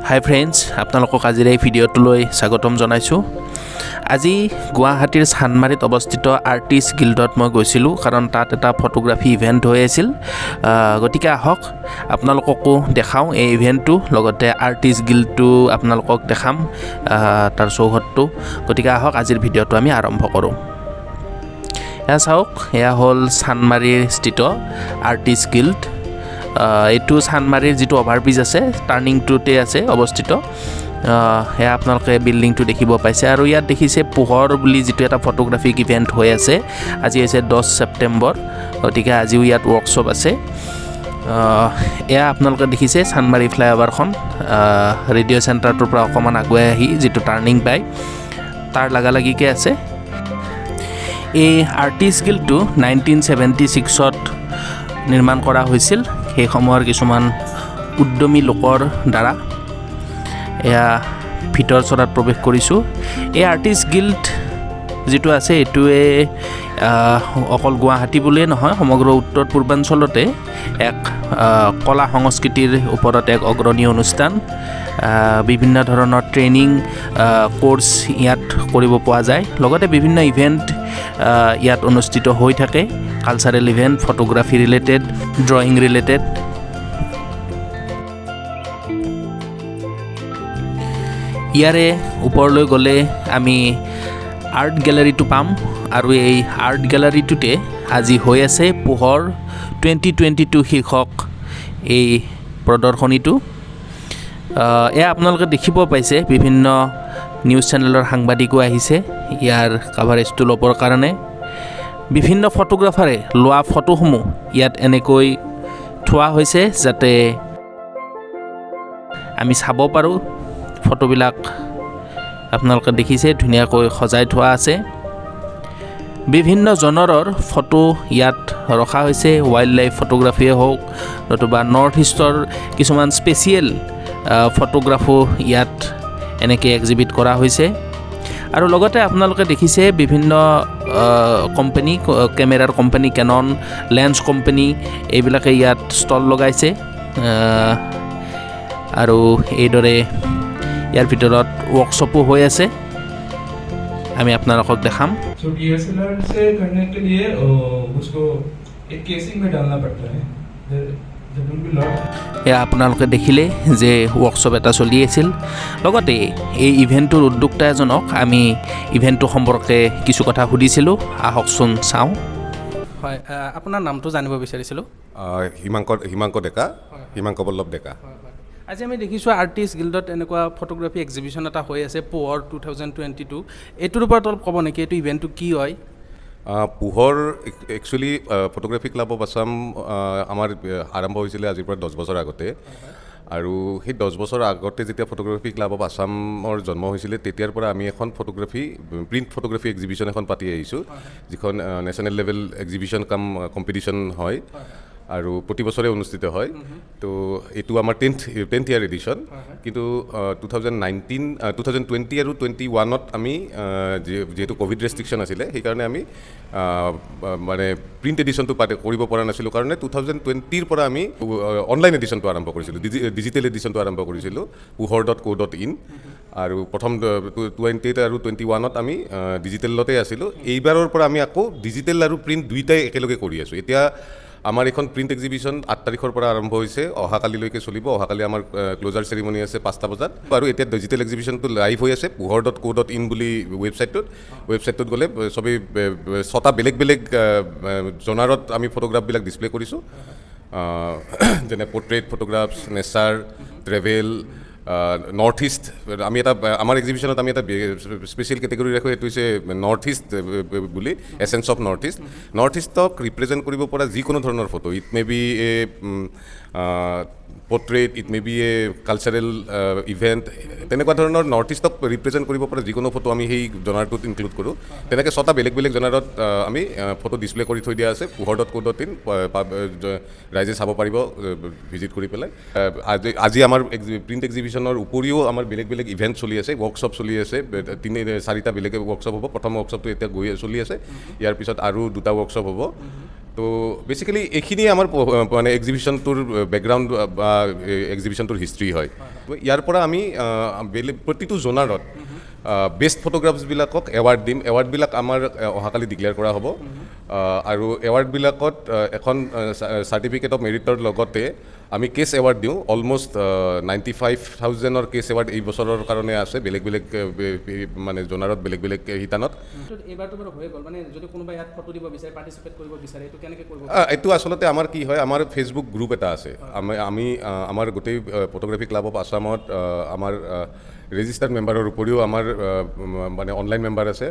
হাই friends, আপোনালোকক আজিৰ এই ভিডিঅ'টোলৈ স্বাগতম জনাইছোঁ। আজি গুৱাহাটীৰ চানমাৰীত অৱস্থিত আৰ্টিষ্ট গিল্ডত মই গৈছিলোঁ, কাৰণ তাত এটা ফটোগ্ৰাফী ইভেণ্ট হৈ আছিল। গতিকে আহক আপোনালোককো দেখাওঁ এই ইভেণ্টটো, লগতে আৰ্টিষ্ট গিল্ডটো আপোনালোকক দেখাম তাৰ চৌহদটো। গতিকে আহক আজিৰ ভিডিঅ'টো আমি আৰম্ভ কৰোঁ। এয়া চাওক, এয়া হ'ল চানমাৰীৰ স্থিত আৰ্টিষ্ট গিল্ড। এইটো চানমাৰীৰ যিটো অভাৰব্ৰিজ আছে টাৰ্ণিংটোতে আছে অৱস্থিত। সেয়া আপোনালোকে বিল্ডিংটো দেখিব পাইছে, আৰু ইয়াত দেখিছে পোহৰ বুলি যিটো এটা ফটোগ্ৰাফিক ইভেণ্ট হৈ আছে। আজি হৈছে 10 ছেপ্টেম্বৰ, গতিকে আজিও ইয়াত ৱৰ্কশ্বপ আছে। এয়া আপোনালোকে দেখিছে চানমাৰী ফ্লাইঅভাৰখন, ৰেডিঅ' চেণ্টাৰটোৰ পৰা অকণমান আগুৱাই আহি যিটো টাৰ্ণিং পায় তাৰ লাগালাগিকৈ আছে। এই আৰ্টিষ্ট গিল্ডটো 1976ত নিৰ্মাণ কৰা হৈছিল, সেই সময়ৰ কিছুমান উদ্যমী লোকৰ দ্বাৰা। এয়া ভিতৰ চৰাত প্ৰৱেশ কৰিছোঁ। এই আৰ্টিষ্ট গিল্ড যিটো আছে এইটোৱে অকল গুৱাহাটী বুলিয়েই নহয়, সমগ্ৰ উত্তৰ পূৰ্বাঞ্চলতে এক কলা সংস্কৃতিৰ ওপৰত এক অগ্ৰণী অনুষ্ঠান। বিভিন্ন ধৰণৰ ট্ৰেইনিং কোৰ্চ ইয়াত কৰিব পোৱা যায়, লগতে বিভিন্ন ইভেণ্ট ইয়াত অনুষ্ঠিত হৈ থাকে, cultural event, photography related, drawing related. ইয়াৰে ওপৰলৈ গ'লে আমি আৰ্ট গেলাৰীটো পাম, আৰু এই আৰ্ট গেলাৰীটোতে আজি হৈ আছে পোহৰ 2022 শীৰ্ষক এই প্ৰদৰ্শনীটো। এয়া আপোনালোকে দেখিব পাইছে বিভিন্ন নিউজ চেনেলৰ সাংবাদিকো আহিছে ইয়াৰ কাভাৰেজটো ল'বৰ কাৰণে। বিভিন্ন ফটোগ্ৰাফাৰে লোৱা ফটোসমূহ ইয়াত এনেকৈ থোৱা হৈছে যাতে আমি চাব পাৰোঁ। ফটোবিলাক আপোনালোকে দেখিছে ধুনীয়াকৈ সজাই থোৱা আছে। বিভিন্ন জনৰৰ ফটো ইয়াত ৰখা হৈছে, ৱাইল্ড লাইফ ফটোগ্ৰাফীয়ে হওক, নতুবা নৰ্থ ইষ্টৰ কিছুমান স্পেচিয়েল ফটোগ্ৰাফো ইয়াত এনেকৈ এক্সিবিট কৰা হৈছে। আৰু লগতে আপোনালোকে দেখিছে বিভিন্ন কোম্পানী, কেমেৰাৰ কোম্পানী, কেনন, লেন্স কোম্পানী, এইবিলাকে ইয়াত ষ্টল লগাইছে। আৰু এইদৰে ইয়াৰ ভিতৰত ৱৰ্কশ্বপো হৈ আছে, আমি আপোনালোকক দেখাম। এয়া আপোনালোকে দেখিলে যে ৱৰ্কশ্বপ এটা চলি আছিল। লগতে এই ইভেণ্টটোৰ উদ্যোক্তা এজনক আমি ইভেণ্টটো সম্পৰ্কে কিছু কথা সুধিছিলোঁ, আহকচোন চাওঁ। হয়, আপোনাৰ নামটো জানিব বিচাৰিছিলোঁ। হিমাংক ডেকা, হিমাংক বল্লভ ডেকা। আজি আমি দেখিছোঁ আৰ্টিষ্ট গিল্ডত এনেকুৱা ফটোগ্ৰাফী এক্সিবিশ্যন এটা হৈ আছে, পোহৰ 2022। এইটোৰ ওপৰত অলপ ক'ব নেকি, এইটো ইভেণ্টটো কি হয়? পোহৰ actually photography club of Assam আমাৰ আৰম্ভ হৈছিলে আজিৰ পৰা 10 বছৰ আগতে। আৰু সেই 10 বছৰ আগতে যেতিয়া ফটোগ্ৰাফী ক্লাব অফ আছামৰ জন্ম হৈছিলে, তেতিয়াৰ পৰা আমি এখন প্ৰিণ্ট ফটোগ্ৰাফী এক্সিবিশ্যন এখন পাতি আহিছোঁ, যিখন নেশ্যনেল লেভেল এক্সিবিশ্যন কাম কম্পিটিশ্যন হয় আৰু প্ৰতি বছৰে অনুষ্ঠিত হয়। তো এইটো আমাৰ 10th ইয়াৰ এডিশ্যন। কিন্তু 2020 আৰু 21ত আমি যিহেতু ক'ভিড ৰেষ্ট্ৰিকশ্যন আছিলে, সেইকাৰণে আমি মানে প্ৰিণ্ট এডিশ্যনটো কৰিব পৰা নাছিলোঁ, কাৰণে 2020ৰ পৰা আমি অনলাইন এডিশ্যনটো আৰম্ভ কৰিছিলোঁ, ডিজিটেল এডিশ্যনটো আৰম্ভ কৰিছিলোঁ pohor.co.in। আৰু প্ৰথম 20 আৰু 21ত আমি ডিজিটেলতে আছিলোঁ। এইবাৰৰ পৰা আমি আকৌ ডিজিটেল আৰু প্ৰিণ্ট দুইটাই একেলগে কৰি আছোঁ। এতিয়া আমাৰ এখন প্ৰিণ্ট এক্সিবিশ্যন 8 তাৰিখৰ পৰা আৰম্ভ হৈছে, অহাকালিলৈকে চলিব। অহাকালি আমাৰ ক্লোজাৰ চেৰিমনি আছে 5টা বজাত। আৰু এতিয়া ডিজিটেল এক্সিবিশ্যনটো লাইভ হৈ আছে pohor.co.in বুলি ৱেবছাইটটোত গ'লে চবেই 6টা বেলেগ বেলেগ জনাৰত আমি ফটোগ্ৰাফবিলাক ডিছপ্লে কৰিছোঁ, যেনে portrait photographs, nature, travel, North East. আমাৰ এক্সিবিশ্যনত আমি এটা স্পেচিয়েল কেটেগৰী ৰাখোঁ, সেইটো হৈছে নৰ্থ ইষ্ট বুলি, essence of North East. North ইষ্টক ৰিপ্ৰেজেণ্ট কৰিব পৰা যিকোনো ধৰণৰ photo, it may be a portrait, it may be a cultural event, তেনেকুৱা ধৰণৰ নৰ্থ ইষ্টক ৰিপ্ৰেজেণ্ট কৰিব পৰা যিকোনো ফটো আমি সেই জনাৰটোত ইনক্লুড কৰোঁ। তেনেকৈ 6টা বেলেগ বেলেগ জনাৰত আমি ফটো ডিছপ্লে কৰি থৈ দিয়া আছে pohor.co.in। ৰাইজে চাব পাৰিব ভিজিট কৰি পেলাই। আজি আমাৰ প্ৰিণ্ট এক্সিবিশ্যনৰ উপৰিও আমাৰ বেলেগ বেলেগ ইভেণ্ট চলি আছে, ৱৰ্কশ্বপ চলি আছে। 3-4টা বেলেগ ৱৰ্কশ্বপ হ'ব। প্ৰথম ৱৰ্কশ্বপটো এতিয়া চলি আছে, ইয়াৰ পিছত আৰু 2টা ৱৰ্কশ্বপ হ'ব। তো বেচিকেলি এইখিনিয়ে আমাৰ মানে এক্সিবিশ্যনটোৰ বেকগ্ৰাউণ্ড বা এক্সিবিশ্যনটোৰ হিষ্ট্ৰী হয় ইয়াৰ পৰা আমি প্ৰতিটো জোনাৰত বেষ্ট ফটোগ্ৰাফছবিলাকক এৱাৰ্ড দিম এৱাৰ্ডবিলাক আমাৰ অহাকালি ডিক্লেয়াৰ কৰা হ'ব আৰু এৱাৰ্ডবিলাকত এখন চাৰ্টিফিকেট অফ মেৰিটৰ লগতে আমি কেছ এৱাৰ্ড দিওঁ অলমষ্ট 95,000ৰ কেছ এৱাৰ্ড এই বছৰৰ কাৰণে আছে বেলেগ বেলেগ মানে জোনাৰত বেলেগ বেলেগ শিতানত এইবাৰটো বাৰু হৈ গ'ল মানে যদি কোনোবাই ইয়াত ফটো দিব বিচাৰে পাৰ্টিচিপেট কৰিব বিচাৰে এইটো কেনেকৈ কৰিব এইটো আচলতে আমাৰ কি হয় আমাৰ ফেচবুক গ্ৰুপ এটা আছে আমি আমাৰ গোটেই ফটোগ্ৰাফী ক্লাব অফ আছামত আমাৰ ৰেজিষ্টাৰ্ড মেম্বাৰৰ উপৰিও আমাৰ মানে অনলাইন মেম্বাৰ আছে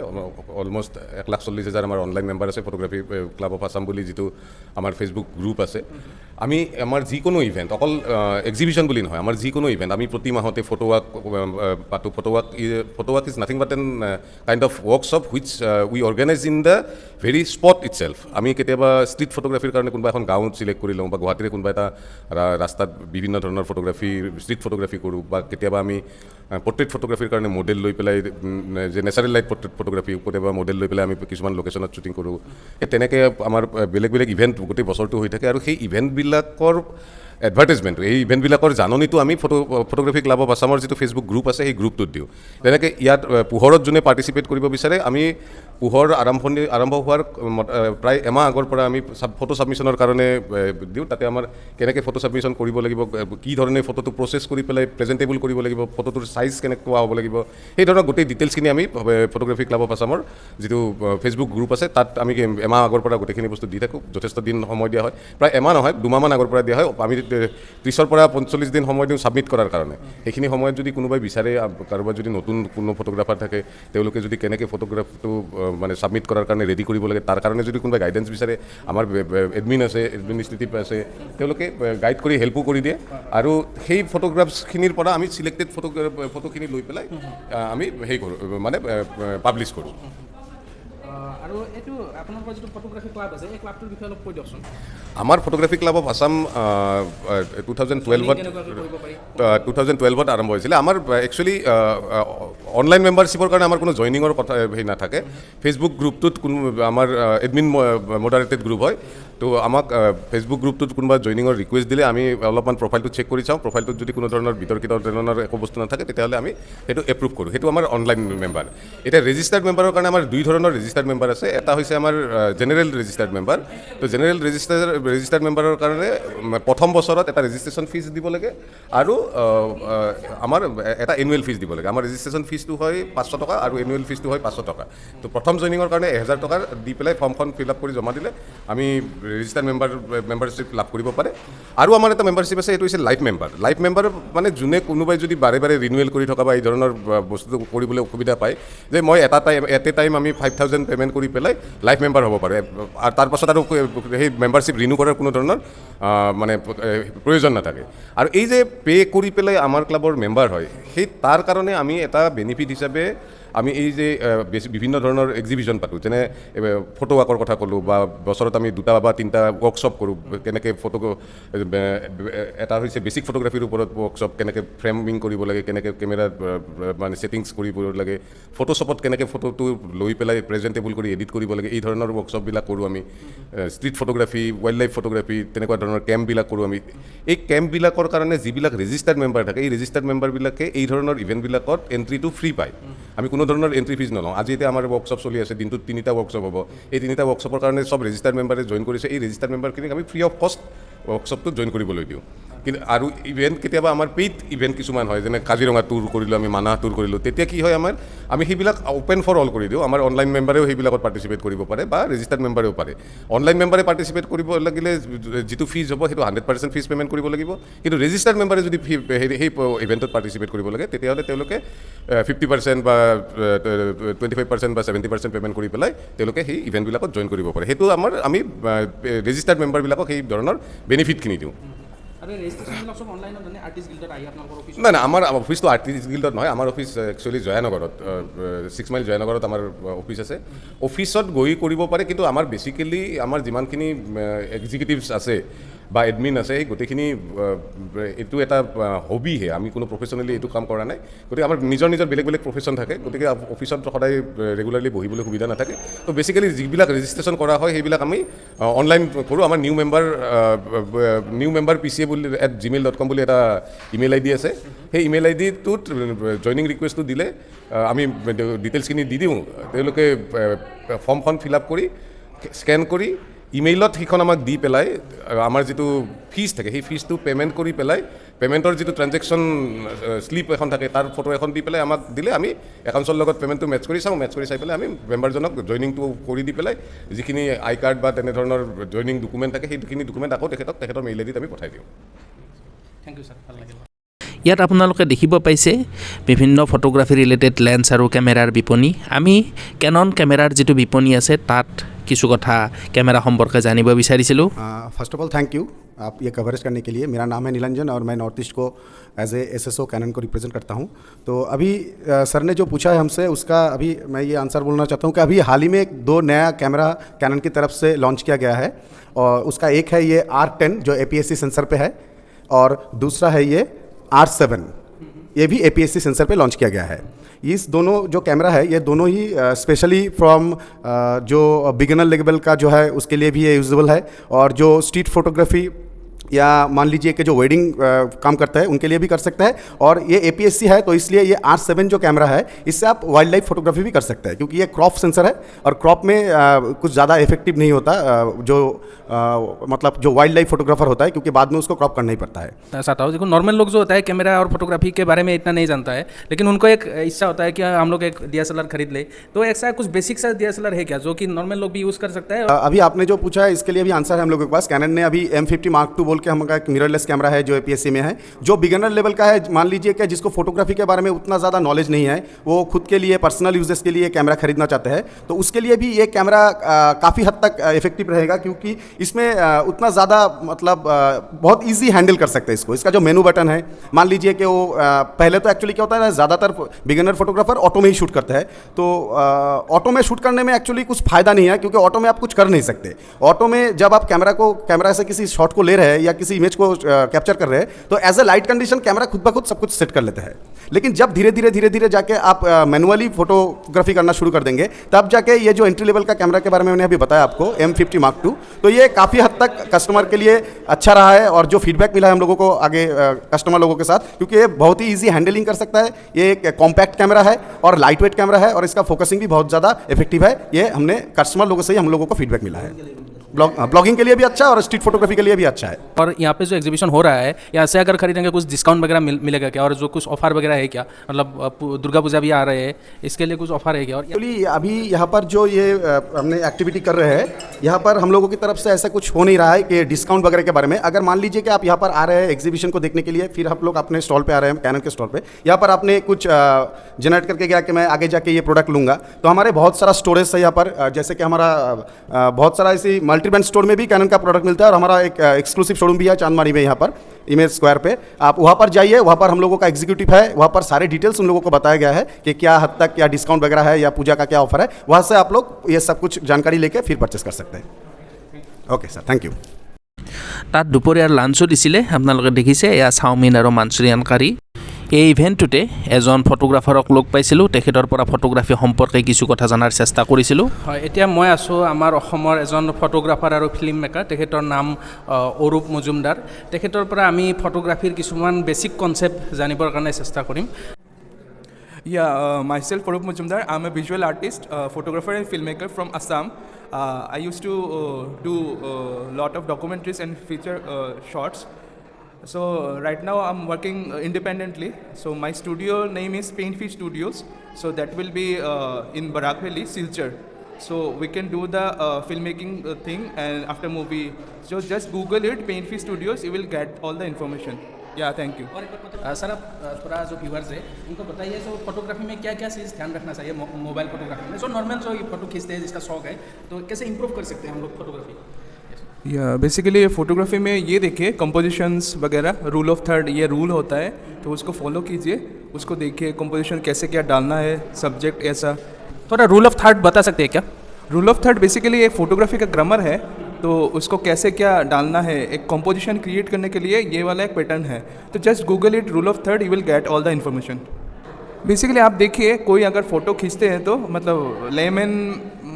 অলমষ্ট 1,40,000 আমাৰ অনলাইন মেম্বাৰ আছে ফটোগ্ৰাফী ক্লাব অফ আছাম বুলি যিটো আমাৰ ফেচবুক গ্ৰুপ আছে আমি আমাৰ যিকোনো ইভেণ্ট অকল এক্সিবিশ্যন বুলি নহয় আমাৰ যিকোনো ইভেণ্ট আমি প্ৰতি মাহতে ফটো ৱাক পাতোঁ photo walk is nothing but an kind of workshop which we organise in the very spot itself আমি কেতিয়াবা ষ্ট্ৰীট ফটোগ্ৰাফীৰ কাৰণে কোনোবা এখন গাঁৱত চিলেক্ট কৰি লওঁ বা গুৱাহাটীৰে কোনোবা এটা ৰাস্তাত বিভিন্ন ধৰণৰ ফটোগ্ৰাফী ষ্ট্ৰীট ফটোগ্ৰাফী কৰোঁ বা কেতিয়াবা আমি পৰ্ট্ৰেইট ফটোগ্ৰাফীৰ কাৰণে মডেল লৈ পেলাই যে নেচাৰেল লাইট পৰ্ট্ৰেইট ফটোগ্ৰাফী কেতিয়াবা মডেল লৈ পেলাই আমি কিছুমান লোকেশ্যনত শ্বুটিং কৰোঁ তেনেকৈ আমাৰ বেলেগ বেলেগ ইভেণ্ট গোটেই বছৰটো হৈ থাকে আৰু সেই ইভেণ্টবিলাকৰ এডভাৰ্টাইজমেণ্ট এই ইভেণ্টবিলাকৰ জাননীটো আমি ফটোগ্ৰাফী ক্লাব অফ আছামৰ যিটো ফেচবুক গ্ৰুপ আছে সেই গ্ৰুপটোত দিওঁ তেনেকৈ ইয়াত পোহৰত যোনে পাৰ্টিচিপেট কৰিব বিচাৰে আমি পোহৰ আৰম্ভ হোৱাৰ প্ৰায় এমাহ আগৰ পৰা আমি ফটো ছাবমিশ্যনৰ কাৰণে দিওঁ তাতে আমাৰ কেনেকৈ ফটো ছাবমিশ্যন কৰিব লাগিব কি ধৰণে ফটোটো প্ৰচেছ কৰি পেলাই প্ৰেজেণ্টেবল কৰিব লাগিব ফটোটোৰ চাইজ কেনেকুৱা হ'ব লাগিব সেই ধৰণৰ গোটেই ডিটেইলছখিনি আমি ফটোগ্ৰাফী ক্লাব অফ আছামৰ যিটো ফেচবুক গ্ৰুপ আছে তাত আমি এমাহ আগৰ পৰা গোটেইখিনি বস্তু দি থাকোঁ যথেষ্ট দিন সময় দিয়া হয় প্ৰায় এমাহ নহয় 2 মাহমান আগৰ পৰা দিয়া হয় আমি 30 পৰা 45 দিন সময় দিওঁ ছাবমিট কৰাৰ কাৰণে সেইখিনি সময়ত যদি কোনোবাই বিচাৰে কাৰোবাৰ যদি নতুন কোনো ফটোগ্ৰাফাৰ থাকে তেওঁলোকে যদি কেনেকৈ ফটোগ্ৰাফটো মানে ছাবমিট কৰাৰ কাৰণে ৰেডি কৰিব লাগে তাৰ কাৰণে যদি কোনোবাই গাইডেঞ্চ বিচাৰে আমাৰ এডমিন আছে এডমিনিষ্ট্ৰেটিভ আছে তেওঁলোকে গাইড কৰি হেল্পো কৰি দিয়ে আৰু সেই ফটোগ্ৰাফছখিনিৰ পৰা আমি চিলেক্টেড ফটোখিনি লৈ পেলাই আমি হেৰি কৰোঁ মানে পাব্লিছ কৰোঁ আৰু এইটো আপোনালোকৰ যিটো ফটোগ্ৰাফী ক্লাব আছে এই ক্লাবটোৰ বিষয়ে অলপ কৈ দিয়কচোন আমাৰ ফটোগ্ৰাফী ক্লাব অফ আছাম 2012ত আৰম্ভ হৈছিলে আমাৰ একচুৱেলি অনলাইন মেম্বাৰশ্বিপৰ কাৰণে আমাৰ কোনো জইনিঙৰ কথা হেৰি নাথাকে ফেচবুক গ্ৰুপটোত কোনো আমাৰ এডমিন মডাৰেটেড গ্ৰুপ হয় তো আমাক ফেচবুক গ্ৰুপটোত কোনোবা জইনিঙৰ ৰিকুৱেষ্ট দিলে আমি অলপমান প্ৰফাইলটো চেক কৰি চাওঁ প্ৰফাইলটোত যদি কোনো ধৰণৰ বিতৰ্কিত ধৰণৰ একো বস্তু নাথাকে তেতিয়াহ'লে আমি সেইটো এপ্ৰুভ কৰোঁ সেইটো আমাৰ অনলাইন মেম্বাৰ এতিয়া ৰেজিষ্টাৰ্ড মেম্বাৰৰ কাৰণে আমাৰ 2 ধৰণৰ ৰেজিষ্টাৰ্ড মেম্বাৰ আছে এটা হৈছে আমাৰ জেনেৰেল ৰেজিষ্টাৰ্ড মেম্বাৰ তো জেনেৰেল ৰেজিষ্টাৰ্ড মেম্বাৰৰ কাৰণে প্ৰথম বছৰত এটা ৰেজিষ্ট্ৰেশ্যন ফিজ দিব লাগে আৰু আমাৰ এটা এনুৱেল ফিজ দিব লাগে আমাৰ ৰেজিষ্ট্ৰেশ্যন ফিজটো হয় 500 টকা আৰু এনুৱেল ফিজটো হয় 500 টকা তো প্ৰথম জইনিঙৰ কাৰণে 1000 টকা দি পেলাই ফৰ্মখন ফিল আপ কৰি জমা দিলে আমি ৰেজিষ্টাৰ্ড মেম্বাৰশ্বিপ লাভ কৰিব পাৰে আৰু আমাৰ এটা মেম্বাৰশ্বিপ আছে এইটো হৈছে লাইফ মেম্বাৰ মানে যোনে কোনোবাই যদি বাৰে বাৰে ৰিনিউৱেল কৰি থকা বা এই ধৰণৰ বস্তুটো কৰিবলৈ অসুবিধা পায় যে মই এট এ টাইম আমি 5,000 পে'মেণ্ট কৰি পেলাই লাইফ মেম্বাৰ হ'ব পাৰে আৰু তাৰপাছত আৰু সেই মেম্বাৰশ্বিপ ৰিনিউ কৰাৰ কোনো ধৰণৰ মানে প্ৰয়োজন নাথাকে আৰু এই যে পে' কৰি পেলাই আমাৰ ক্লাবৰ মেম্বাৰ হয় সেই তাৰ কাৰণে আমি এটা বেনিফিট হিচাপে আমি এই যে বিভিন্ন ধৰণৰ এক্সিবিশ্যন পাতোঁ যেনে ফটো ৱাকৰ কথা ক'লোঁ বা বছৰত আমি 2 বা 3টা ৱৰ্কশ্বপ কৰোঁ কেনেকৈ ফটো এটা হৈছে বেছিক ফটোগ্ৰাফীৰ ওপৰত ৱৰ্কশ্বপ কেনেকৈ ফ্ৰেমিং কৰিব লাগে কেনেকৈ কেমেৰাত মানে ছেটিংছ কৰিব লাগে ফটোশ্বপত কেনেকৈ ফটোটো লৈ পেলাই প্ৰেজেণ্টেবল কৰি এডিট কৰিব লাগে এই ধৰণৰ ৱৰ্কশ্বপবিলাক কৰোঁ আমি street photography wild life photography তেনেকুৱা ধৰণৰ কেম্পবিলাক কৰোঁ আমি এই কেম্পবিলাকৰ কাৰণে যিবিলাক ৰেজিষ্টাৰ্ড মেম্বাৰ থাকে এই ৰেজিষ্টাৰ্ড মেম্বাৰবিলাকে এই ধৰণৰ ইভেণ্টবিলাকত এণ্ট্ৰিটো ফ্ৰী পায় আমি কোনো ধৰণৰ এণ্ট্ৰি ফিজ নলওঁ আজি এতিয়া আমাৰ ৱৰ্কশ্বপ চলি আছে দিনটোত 3টা ৱৰ্কশ্বপ হ'ব এই 3টা ৱৰ্কশ্বপৰ কাৰণে চব ৰেজিষ্টাৰ্ড মেম্বাৰে জইন কৰিছে এই ৰেজিষ্টাৰ্ড মেম্বাৰখিনিক আমি ফ্ৰী অফ কষ্ট ৱৰ্কশ্বপটোত জইন কৰিবলৈ দিওঁ কিন্তু আৰু ইভেণ্ট কেতিয়াবা আমাৰ পেইড ইভেণ্ট কিছুমান হয় যেনে কাজিৰঙা টুৰ কৰিলোঁ আমি মানাহ টুৰ কৰিলোঁ তেতিয়া কি হয় আমি সেইবিলাক অ'পেন ফৰ অল কৰি দিওঁ আমাৰ অনলাইন মেম্বাৰেও সেইবিলাকত পাৰ্টিচিপেট কৰিব পাৰে বা ৰেজিষ্টাৰ্ড মেম্বাৰেও পাৰে অনলাইন মেম্বাৰে পাৰ্টিচিপেট কৰিব লাগিলে যিটো ফিজ হ'ব সেইটো 100% ফিজ পে'মেণ্ট কৰিব লাগিব কিন্তু ৰেজিষ্টাৰ্ড মেম্বাৰে যদি সেই ইভেণ্টত পাৰ্টিচিপেট কৰিব লাগে তেতিয়াহ'লে তেওঁলোকে 50% বা 25% বা 70% পে'মেণ্ট কৰি পেলাই তেওঁলোকে সেই ইভেণ্টবিলাকত জইন কৰিব পাৰে সেইটো আমি ৰেজিষ্টাৰ্ড মেম্বাৰবিলাকক সেই ধৰণৰ বেনিফিটখিনি দিওঁ নাই নাই আমাৰ অফিচটো আৰ্টিষ্ট গিল্ডত নহয় আমাৰ অফিচ একচুৱেলি জয়ানগৰত 6 মাইল জয়ানগৰত আমাৰ অফিচ আছে অফিচত গৈ কৰিব পাৰে কিন্তু আমাৰ বেচিকেলি আমাৰ যিমানখিনি এক্সিকিউটিভছ আছে বা এডমিন আছে, সেই গোটেইখিনি এইটো এটা হবিহে, আমি কোনো প্ৰফেশ্যনেলি এইটো কাম কৰা নাই। গতিকে আমাৰ নিজৰ নিজৰ বেলেগ বেলেগ প্ৰফেশ্যন থাকে, গতিকে অফিচত সদায় ৰেগুলাৰলি বহিবলৈ সুবিধা নাথাকে। তো বেচিকেলি যিবিলাক ৰেজিষ্ট্ৰেশ্যন কৰা হয় সেইবিলাক আমি অনলাইন কৰোঁ। আমাৰ নিউ মেম্বাৰ PCA বুলি @gmail.com বুলি এটা ইমেইল ID আছে। সেই ইমেইল IDটোত জইনিং ৰিকুৱেষ্টটো দিলে আমি ডিটেইলছখিনি দি দিওঁ। তেওঁলোকে ফৰ্মখন ফিল আপ কৰি স্কেন কৰি ইমেইলত সেইখন আমাক দি পেলাই আমাৰ যিটো ফিজ থাকে সেই ফিজটো পে'মেণ্ট কৰি পেলাই পে'মেণ্টৰ যিটো ট্ৰানজেকশ্যন শ্লিপ এখন থাকে তাৰ ফটো এখন দি পেলাই আমাক দিলে আমি একাউণ্টছৰ লগত পে'মেণ্টটো মেটচ কৰি চাই পেলাই আমি মেম্বাৰজনক জইনিংটো কৰি দি পেলাই যিখিনি আই কাৰ্ড বা তেনেধৰণৰ জইনিং ডকুমেণ্ট থাকে সেইখিনি ডকুমেণ্ট আকৌ তেখেতৰ মেইল IDত আমি পঠাই দিওঁ। থেংক ইউ ছাৰ, ভাল লাগিল। ইয়াত আপোনালোকে দেখিব পাইছে বিভিন্ন ফটোগ্ৰাফী ৰিলেটেড লেন্স আৰু কেমেৰাৰ বিপণী। আমি কেনন কেমেৰাৰ যিটো বিপণী আছে তাত কিছু কথা কেমেৰা সম্পৰ্কে জানিব বিচাৰিছিলোঁ। First of all thank you आप ये कवरेज करने के लिए। मेरा नाम है नीलंजन और मैं नॉर्थ ईस्ट को एज ए SSO कैनन को रिप्रेजेंट करता हूँ। तो अभी सर ने जो पूछा है हमसे उसका अभी मैं ये आंसर बोलना चाहता हूँ कि अभी हाल ही में 2 नया कैमरा कैनन की तरफ से लॉन्च किया गया है और उसका एक है ये R10 जो APS-C सेंसर पे है और दूसरा है ये R7, ये भी APS-C सेंसर पे लॉन्च किया गया है। इस दोनों जो कैमरा है ये दोनों ही स्पेशली फ्रॉम जो बिगिनर लेवल का जो है उसके लिए भी ये यूजेबल है और जो स्ट्रीट फोटोग्राफी या मान लीजिए कि जो वेडिंग काम करता है उनके लिए भी कर सकता है। और ये APS-C है तो इसलिए ये R7 जो कैमरा है इससे आप वाइल्ड लाइफ फोटोग्राफी भी कर सकते हैं क्योंकि ये क्रॉप सेंसर है और क्रॉप में कुछ ज़्यादा इफेक्टिव नहीं होता जो मतलब जो वाइल्ड लाइफ फोटोग्राफर होता है क्योंकि बाद में उसको क्रॉप करना ही पड़ता है। ऐसा था देखो नॉर्मल लोग जो होता है कैमरा और फोटोग्राफी के बारे में इतना नहीं जानता है, लेकिन उनको एक इच्छा होता है कि हम लोग एक DSLR खरीद ले। तो ऐसा कुछ बेसिक सा DSLR है क्या जो कि नॉर्मल लोग भी यूज़ कर सकता है? अभी आपने जो पूछा है इसके लिए भी आंसर है हम लोगों के पास। कैनन ने अभी M50 Mark II बोल के हमारा एक मिररलेस कैमरा है जो APS-C में है, जो बिगिनर लेवल का है। मान लीजिए कि जिसको फोटोग्राफी के बारे में उतना ज़्यादा नॉलेज नहीं है, वो खुद के लिए पर्सनल यूजेस के लिए कैमरा खरीदना चाहते हैं, तो उसके लिए भी ये कैमरा काफ़ी हद तक इफेक्टिव रहेगा क्योंकि इसमें उतना ज़्यादा मतलब बहुत ईजी हैंडल कर सकते हैं इसको। इसका जो मेनू बटन है मान लीजिए कि वो पहले तो एक्चुअली क्या होता है ना, ज़्यादातर बिगिनर फोटोग्राफर ऑटो में ही शूट करते हैं। तो ऑटो में शूट करने में एक्चुअली कुछ फ़ायदा नहीं है क्योंकि ऑटो में आप कुछ कर नहीं सकते। ऑटो में जब आप कैमरा से किसी शॉट को ले रहे हैं या किसी इमेज को कैप्चर कर रहे हैं तो as a light condition camera खुद ब खुद सब कुछ सेट कर लेता है। लेकिन जब धीरे धीरे जाके आप मैनुअली फोटोग्राफी करना शुरू कर देंगे तब जाके ये जो एंट्री लेवल का कैमरा के बारे में मैंने अभी बताया आपको M50 Mark II, तो ये काफ़ी हद तक कस्टमर के लिए अच्छा रहा है और जो फीडबैक मिला है हम लोगों को आगे कस्टमर लोगों के साथ, क्योंकि ये बहुत ही ईजी हैंडलिंग कर सकता है। ये एक कॉम्पैक्ट कैमरा है और लाइट वेट कैमरा है और इसका फोकसिंग भी बहुत ज़्यादा इफेक्टिव है। ये हमने कस्टमर लोगों से ही हम लोगों को फीडबैक मिला है। ब्लॉगिंग के लिए भी अच्छा है और स्ट्रीट फोटोग्राफी के लिए भी अच्छा है। और यहाँ पे जो एग्जीबिशन हो रहा है यहाँ से अगर खरीदेंगे कुछ डिस्काउंट वगैरह मिलेगा क्या, और जो कुछ ऑफर वगैरह है क्या, मतलब दुर्गा पूजा भी आ रहे हैं इसके लिए कुछ ऑफर है क्या? और एक्चुअली अभी यहाँ पर जो ये हमने एक्टिविटी कर रहे हैं यहाँ पर हम लोगों की तरफ से ऐसा कुछ हो नहीं रहा है कि डिस्काउंट वगैरह के बारे में। अगर मान लीजिए कि आप यहाँ पर आ रहे हैं एग्जीबिशन को देखने के लिए, फिर आप लोग अपने स्टॉल पे आ रहे हैं कैनन के स्टॉल पे, यहाँ पर आपने कुछ जनरेट करके गया कि मैं आगे जाके ये प्रोडक्ट लूँगा, तो हमारे बहुत सारा स्टोरेज है यहाँ पर। जैसे कि हमारा बहुत सारा ऐसी मल्टीब्रांड स्टोर में भी कैनन का प्रोडक्ट मिलता है और हमारा एक एक्सक्लूसिव शोरूम भी है चांदमारी में यहाँ पर इमेज स्क्वायर पे। आप वहाँ पर जाइए, वहाँ पर हम लोगों का एग्जीक्यूटिव है, वहाँ पर सारे डिटेल्स उन लोगों को बताया गया है कि क्या हद तक क्या डिस्काउंट वगैरह है या पूजा का क्या ऑफर है। वहाँ से आप लोग ये सब कुछ जानकारी लेके फिर परचेस कर सकते हैं। Okay sir, thank you. তাত দুপৰীয়াৰ লাঞ্চো দিছিলে, আপোনালোকে দেখিছে এয়া চাওমিন আৰু মাঞ্চুৰিয়ান কাৰী। এই ইভেণ্টটোতে এজন ফটোগ্ৰাফাৰক লগ পাইছিলোঁ, তেখেতৰ পৰা ফটোগ্ৰাফী সম্পৰ্কে কিছু কথা জনাৰ চেষ্টা কৰিছিলোঁ। হয়, এতিয়া মই আছোঁ আমাৰ অসমৰ এজন ফটোগ্ৰাফাৰ আৰু ফিল্ম মেকাৰ, তেখেতৰ নাম অৰূপ মজুমদাৰ। তেখেতৰ পৰা আমি ফটোগ্ৰাফীৰ কিছুমান বেছিক কনচেপ্ট জানিবৰ কাৰণে চেষ্টা কৰিম। Myself Arup Majumdar. I'm a visual artist, photographer and filmmaker from Assam. I used to do a lot of documentaries and feature shots. So right now I'm working independently. So my studio name is Paintfish Studios. So that will be in Barak Valley, Silchar. So we can do the filmmaking thing and after movie. So just Google it, Paintfish Studios. You will get all the information. Yeah, thank you. Sir आप थोड़ा जो viewers है उनको बताइए जो photography में क्या क्या चीज़ ध्यान रखना चाहिए मोबाइल फोटोग्राफी में, जो नॉर्मल जो फोटो खींचते हैं जिसका शौक है, तो कैसे इंप्रूव कर सकते हैं हम लोग फोटोग्राफी? बेसिकली फोटोग्राफी में ये देखिए कंपोजिशंस वगैरह, रूल ऑफ थर्ड ये रूल होता है, तो उसको फॉलो कीजिए, उसको देखिए कंपोजिशन कैसे क्या डालना है, सब्जेक्ट ऐसा। थोड़ा रूल ऑफ थर्ड बता सकते हैं क्या? रूल ऑफ थर्ड बेसिकली एक फोटोग्राफी का ग्रामर है तो उसको कैसे क्या डालना है, एक कॉम्पोजिशन क्रिएट करने के लिए ये वाला एक पैटर्न है। तो just Google it, rule of third, you will get all the information. Basically आप देखिए, कोई अगर फ़ोटो खींचते हैं तो मतलब लेमन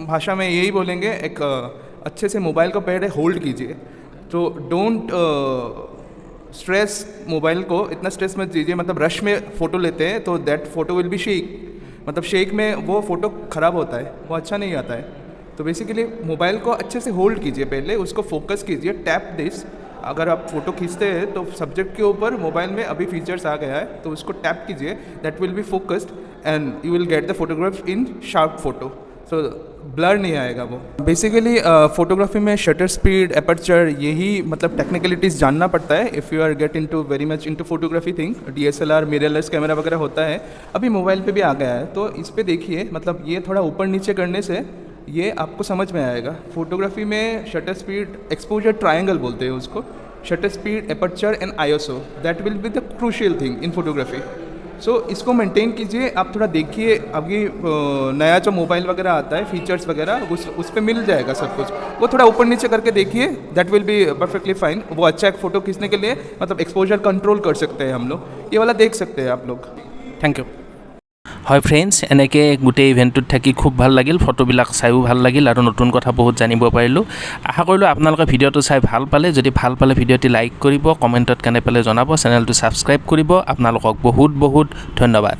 भाषा में यही बोलेंगे, एक अच्छे से मोबाइल को पहले होल्ड कीजिए। तो डोंट स्ट्रेस, मोबाइल को इतना स्ट्रेस मत दीजिए। मतलब रश में फ़ोटो लेते हैं तो that photo will be shake, मतलब शेक में वो फ़ोटो ख़राब होता है, वो अच्छा नहीं आता है। तो बेसिकली मोबाइल को अच्छे से होल्ड कीजिए, पहले उसको फोकस कीजिए, टैप दिस। अगर आप फ़ोटो खींचते हैं तो सब्जेक्ट के ऊपर मोबाइल में अभी फीचर्स आ गया है, तो उसको टैप कीजिए, that will be focused and you will get the photograph in sharp photo. So blur नहीं आएगा वो। बेसिकली फोटोग्राफी में शटर स्पीड, एपर्चर, यही मतलब टेक्निकलिटीज़ जानना पड़ता है if you are get into very much into photography thing. DSLR, mirrorless camera वगैरह होता है, अभी मोबाइल पे भी आ गया है। तो इस पे देखिए, मतलब ये थोड़ा ऊपर नीचे करने से ये आपको समझ में आएगा। फोटोग्राफी में शटर स्पीड, एक्सपोजर ट्रायंगल बोलते हैं उसको, shutter speed, aperture and ISO, that will be the crucial thing in photography. So इसको मेंटेन कीजिए। आप थोड़ा देखिए, अभी नया जो मोबाइल वगैरह आता है, फीचर्स वगैरह उस पे मिल जाएगा सब कुछ। वो थोड़ा ऊपर नीचे करके देखिए, that will be perfectly fine. वो अच्छा एक फ़ोटो खींचने के लिए मतलब एक्सपोजर कंट्रोल कर सकते हैं हम लोग, ये वाला देख सकते हैं आप लोग। Thank you. হয় ফ্ৰেণ্ডছ, এনেকৈ গোটেই ইভেণ্টটোত থাকি খুব ভাল লাগিল, ফটোবিলাক চাইও ভাল লাগিল আৰু নতুন কথা বহুত জানিব পাৰিলোঁ। আশা কৰিলোঁ আপোনালোকে ভিডিঅ'টো চাই ভাল পালে। যদি ভাল পালে ভিডিঅ'টি লাইক কৰিব, কমেণ্টত কেনে পালে জনাব, চেনেলটো ছাবস্ক্ৰাইব কৰিব। আপোনালোকক বহুত বহুত ধন্যবাদ।